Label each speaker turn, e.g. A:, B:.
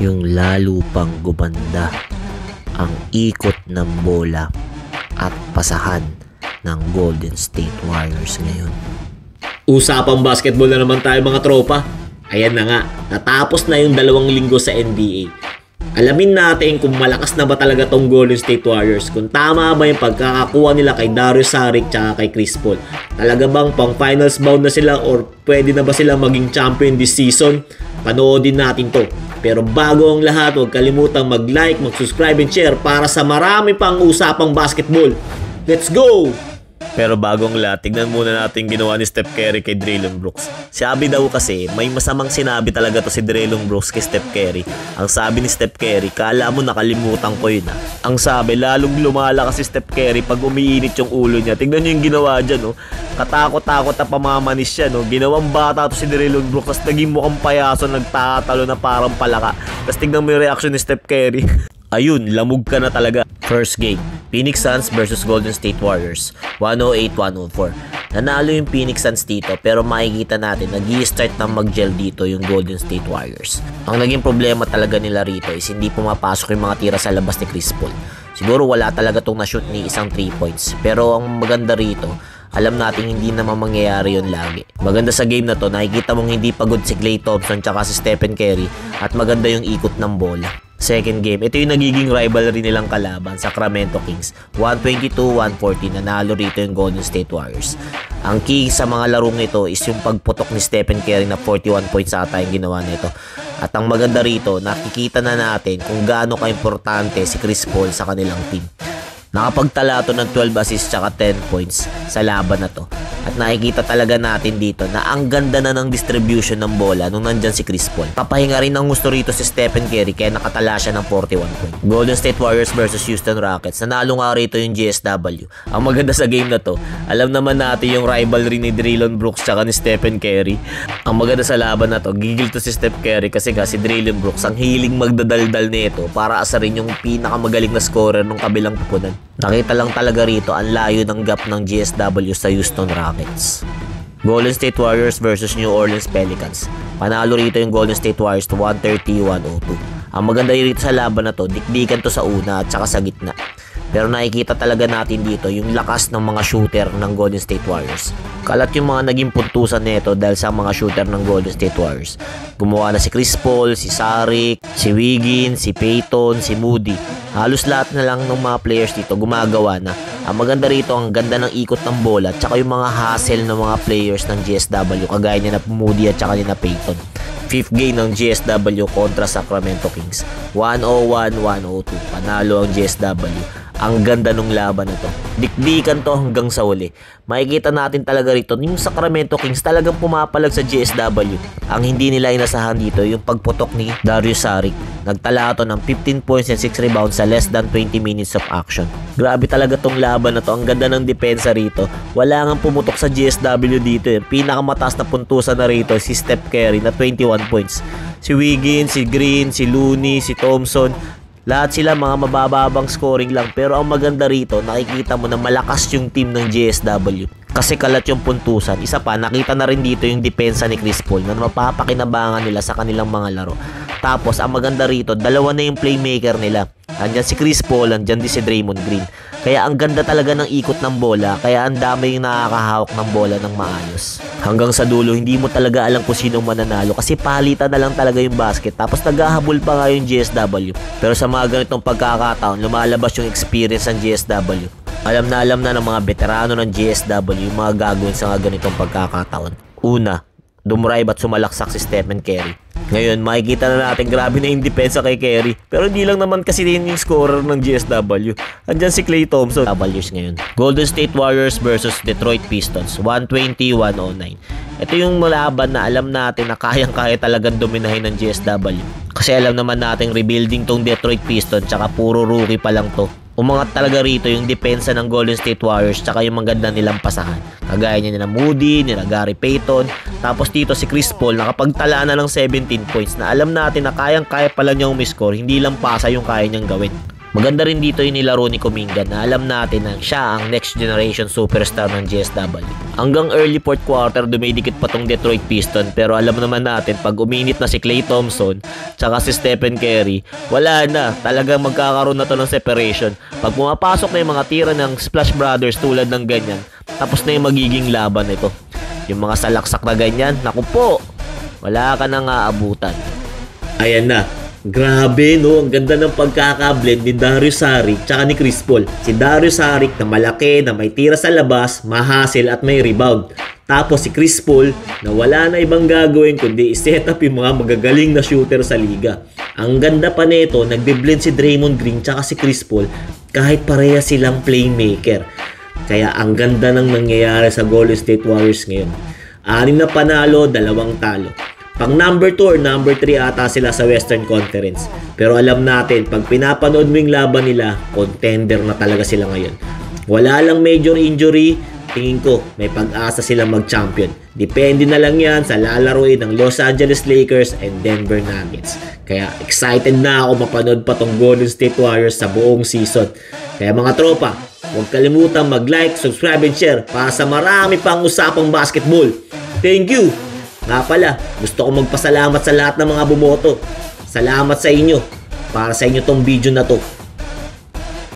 A: yung lalo pang gumanda ang ikot ng bola at pasahan ng Golden State Warriors ngayon.
B: Usapang basketball na naman tayo mga tropa. Ayan na nga, natapos na yung 2 linggo sa NBA. Alamin natin kung malakas na ba talaga tong Golden State Warriors, kung tama ba yung pagkakakuha nila kay Darius Saric tsaka kay Chris Paul. Talaga bang pang finals bound na sila or pwede na ba sila maging champion this season? Panoodin natin to. Pero bago ang lahat, huwag kalimutang mag-like, mag-subscribe and share para sa marami pang usapang basketball. Let's go! Pero bagong lahat, tignan muna natin ginawa ni Steph Curry kay Dillon Brooks. Sabi daw kasi, may masamang sinabi talaga to si Dillon Brooks kay Steph Curry. Ang sabi ni Steph Curry, kala mo nakalimutan ko yun . Ang sabi, lalong lumalakas si Steph Curry pag umiinit yung ulo niya. Tignan nyo yung ginawa dyan, no? Katakot-takot na pamamanis siya, no? Ginawang bata to si Dillon Brooks, tapos naging mukhang payaso, nagtatalo na parang palaka. Tapos tignan mo yung reaction ni Steph Curry. Ayun, lamog ka na talaga. First game, Phoenix Suns versus Golden State Warriors, 108-104. Nanalo yung Phoenix Suns dito, pero makikita natin nag-i-start na mag-gel dito yung Golden State Warriors. Ang naging problema talaga nila rito is hindi pumapasok yung mga tira sa labas ni Chris Paul. Siguro wala talaga tong na-shoot ni isang 3 points. Pero ang maganda rito, alam natin hindi naman mangyayari yun lagi. Maganda sa game na to, nakikita mong hindi pagod si Klay Thompson tsaka si Stephen Curry at maganda yung ikot ng bola. Second game, ito yung nagiging rivalry nilang kalaban, Sacramento Kings. 122-114, nanalo rito yung Golden State Warriors. Ang key sa mga larong ito is yung pagputok ni Stephen Curry na 41 points ata yung ginawa nito. At ang maganda rito, nakikita na natin kung gaano ka-importante si Chris Paul sa kanilang team. Nakapagtala to ng 12 assists tsaka 10 points sa laban na to. At nakikita talaga natin dito na ang ganda na ng distribution ng bola nung nandyan si Chris Paul. Papahinga rin ng gusto rito si Stephen Curry kaya nakatala siya ng 41 points. Golden State Warriors versus Houston Rockets. Nanalo nga rito yung GSW. Ang maganda sa game na to, alam naman natin yung rivalry ni Dillon Brooks tsaka ni Stephen Curry. Ang maganda sa laban na to, gigil to si Steph Curry kasi si Dillon Brooks ang hiling magdadaldal nito para asarin yung pinakamagaling na scorer ng kabilang pupunan. Nakita lang talaga rito ang layo ng gap ng GSW sa Houston Rockets. Golden State Warriors versus New Orleans Pelicans. Panalo rito yung Golden State Warriors to 130-102. Ang maganda rito sa laban na to, dikdikan to sa una at saka sa gitna. Pero nakikita talaga natin dito yung lakas ng mga shooter ng Golden State Warriors. Kalat yung mga naging puntusan nito dahil sa mga shooter ng Golden State Warriors. Gumawa na si Chris Paul, si Saric, si Wiggins, si Payton, si Moody. Halos lahat na lang ng mga players dito gumagawa na. Ang maganda rito, ang ganda ng ikot ng bola at saka yung mga hustle ng mga players ng GSW kagaya niya na Moody at saka niya na Payton. 5th game ng GSW kontra Sacramento Kings. 101-102. Panalo ang GSW. Ang ganda nung laban na to. Dikdikan to hanggang sa uli. Makikita natin talaga rito yung Sacramento Kings talagang pumapalag sa GSW. Ang hindi nila inasahan dito yung pagputok ni Darius Saric. Nagtala to ng 15 points and 6 rebounds sa less than 20 minutes of action. Grabe talaga tong laban na to. Ang ganda ng depensa rito. Wala nang pumutok sa GSW dito. Yung pinakamataas na puntusan na rito si Steph Curry na 21 points. Si Wiggins, si Green, si Looney, si Thompson. Lahat sila mga mabababang scoring lang, pero ang maganda rito, nakikita mo na malakas yung team ng GSW. Kasi kalat yung puntusan. Isa pa, nakita na rin dito yung depensa ni Chris Paul na mapapakinabangan nila sa kanilang mga laro. Tapos, ang maganda rito, dalawa na yung playmaker nila. Andyan si Chris Paul, andyan din si Draymond Green. Kaya ang ganda talaga ng ikot ng bola, kaya ang dami yung nakakahawak ng bola ng maayos. Hanggang sa dulo, hindi mo talaga alam kung sino mananalo kasi palitan na lang talaga yung basket. Tapos naghahabol pa nga yung GSW. Pero sa mga ganitong pagkakataon, lumalabas yung experience ng GSW. Alam na ng mga veterano ng GSW yung mga gagawin sa mga ganitong pagkakataon. Una, dumrive at sumalaksak si Stephen Curry. Ngayon, makikita na natin grabe na yung depensa kay Curry. Pero hindi lang naman kasi din yung scorer ng GSW. Andyan si Klay Thompson. W's ngayon. Golden State Warriors versus Detroit Pistons. 120-109. Ito yung laban na alam natin na kayang-kaya talagang dominahin ng GSW. Kasi alam naman natin rebuilding tong Detroit Pistons tsaka puro rookie pa lang to. Umangat talaga rito yung depensa ng Golden State Warriors tsaka yung maganda nilang pasahan. Kagaya niya nila Moody, nila Gary Payton. Tapos dito si Chris Paul nakapagtala na ng 17 points na alam natin na kayang-kaya pala niyang umiscore. Hindi lang pasa yung kaya niyang gawin.
A: Maganda rin dito yung nilaro ni Kuminga na alam natin na siya ang next generation superstar ng GSW. Hanggang early fourth quarter dumidikit pa tong Detroit Pistons, pero alam naman natin pag uminit na si Klay Thompson tsaka si Stephen Curry, wala na, talagang magkakaroon na to ng separation. Pag pumapasok na yung mga tira ng Splash Brothers tulad ng ganyan, tapos na yung magiging laban ito. Yung mga salaksak na ganyan, naku po, wala ka nang aabutan.
B: Ayan na. Grabe no, ang ganda ng pagkakablend ni Darius Saric tsaka ni Chris Paul. Si Darius Saric na malaki, na may tira sa labas, ma-hustle at may rebound. Tapos si Chris Paul na wala na ibang gagawin kundi i-set up yung mga magagaling na shooter sa liga. Ang ganda pa nito, nagbe-blend si Draymond Green tsaka si Chris Paul kahit pareha silang playmaker. Kaya ang ganda ng nangyayari sa Golden State Warriors ngayon. 6 na panalo, 2 talo. Pang number 2 or number 3 ata sila sa Western Conference. Pero alam natin, pag pinapanood mo yung laban nila, contender na talaga sila ngayon. Wala lang major injury, tingin ko may pag-asa silang mag-champion. Depende na lang yan sa lalaroin ng Los Angeles Lakers and Denver Nuggets. Kaya excited na ako mapanood pa tong Golden State Warriors sa buong season. Kaya mga tropa, huwag kalimutan mag-like, subscribe, and share para sa marami pang usapang basketball. Thank you! Nga pala, gusto ko magpasalamat sa lahat ng mga bumoto. Salamat sa inyo. Para sa inyo tong video na to.